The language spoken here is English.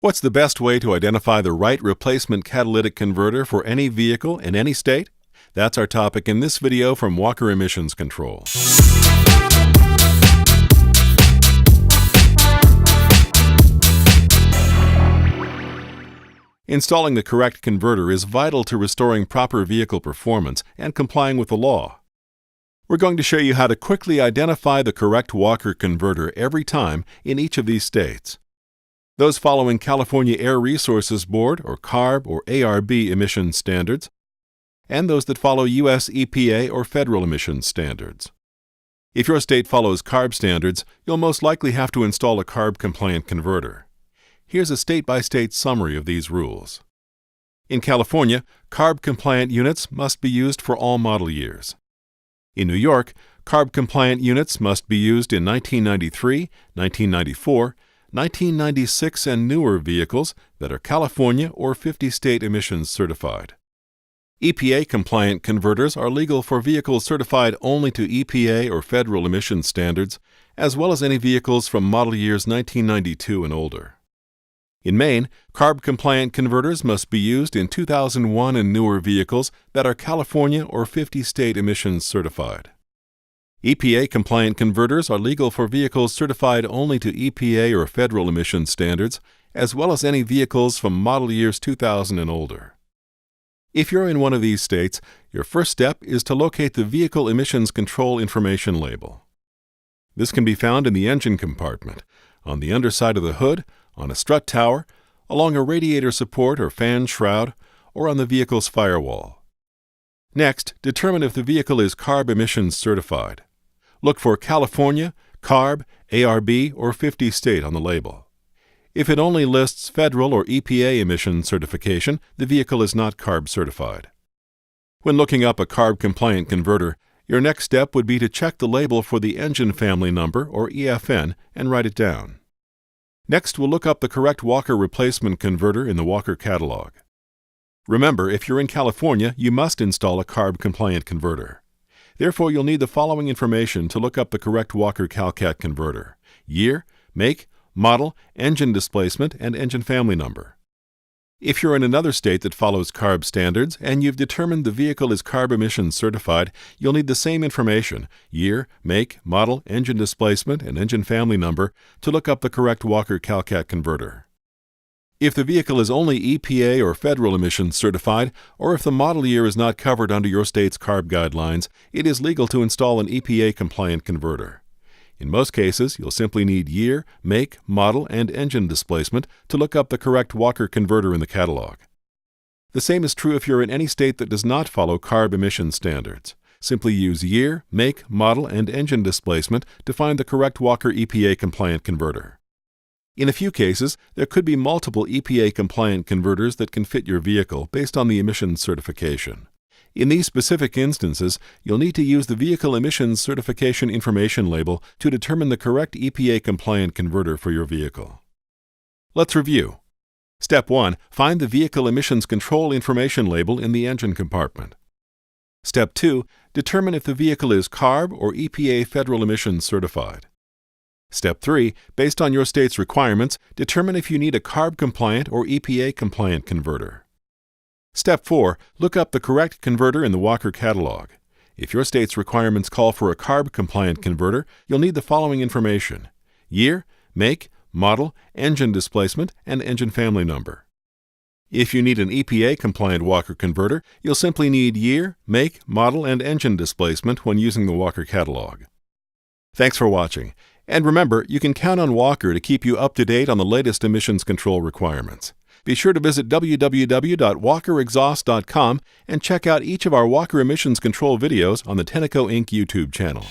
What's the best way to identify the right replacement catalytic converter for any vehicle in any state? That's our topic in this video from Walker Emissions Control. Installing the correct converter is vital to restoring proper vehicle performance and complying with the law. We're going to show you how to quickly identify the correct Walker converter every time in each of these states. Those following California Air Resources Board or CARB or ARB emissions standards, and those that follow U.S. EPA or federal emissions standards. If your state follows CARB standards, you'll most likely have to install a CARB-compliant converter. Here's a state-by-state summary of these rules. In California, CARB-compliant units must be used for all model years. In New York, CARB-compliant units must be used in 1993, 1994, 1996 and newer vehicles that are California or 50-state emissions certified. EPA-compliant converters are legal for vehicles certified only to EPA or federal emissions standards, as well as any vehicles from model years 1992 and older. In Maine, CARB-compliant converters must be used in 2001 and newer vehicles that are California or 50-state emissions certified. EPA-compliant converters are legal for vehicles certified only to EPA or federal emissions standards, as well as any vehicles from model years 2000 and older. If you're in one of these states, your first step is to locate the Vehicle Emissions Control Information label. This can be found in the engine compartment, on the underside of the hood, on a strut tower, along a radiator support or fan shroud, or on the vehicle's firewall. Next, determine if the vehicle is CARB emissions certified. Look for California, CARB, ARB, or 50-state on the label. If it only lists federal or EPA emissions certification, the vehicle is not CARB certified. When looking up a CARB-compliant converter, your next step would be to check the label for the engine family number, or EFN, and write it down. Next, we'll look up the correct Walker replacement converter in the Walker catalog. Remember, if you're in California, you must install a CARB-compliant converter. Therefore, you'll need the following information to look up the correct Walker CalCat converter: year, make, model, engine displacement, and engine family number. If you're in another state that follows CARB standards and you've determined the vehicle is CARB emissions certified, you'll need the same information, year, make, model, engine displacement, and engine family number, to look up the correct Walker CalCat converter. If the vehicle is only EPA or federal emissions certified, or if the model year is not covered under your state's CARB guidelines, it is legal to install an EPA-compliant converter. In most cases, you'll simply need year, make, model, and engine displacement to look up the correct Walker converter in the catalog. The same is true if you're in any state that does not follow CARB emissions standards. Simply use year, make, model, and engine displacement to find the correct Walker EPA-compliant converter. In a few cases, there could be multiple EPA-compliant converters that can fit your vehicle based on the emissions certification. In these specific instances, you'll need to use the Vehicle Emissions Certification Information label to determine the correct EPA-compliant converter for your vehicle. Let's review. Step 1. Find the Vehicle Emissions Control Information label in the engine compartment. Step 2. Determine if the vehicle is CARB or EPA federal emissions certified. Step 3. Based on your state's requirements, determine if you need a CARB-compliant or EPA-compliant converter. Step 4. Look up the correct converter in the Walker catalog. If your state's requirements call for a CARB-compliant converter, you'll need the following information: year, make, model, engine displacement, and engine family number. If you need an EPA-compliant Walker converter, you'll simply need year, make, model, and engine displacement when using the Walker catalog. Thanks for watching. And remember, you can count on Walker to keep you up to date on the latest emissions control requirements. Be sure to visit www.walkerexhaust.com and check out each of our Walker emissions control videos on the Tenneco Inc. YouTube channel.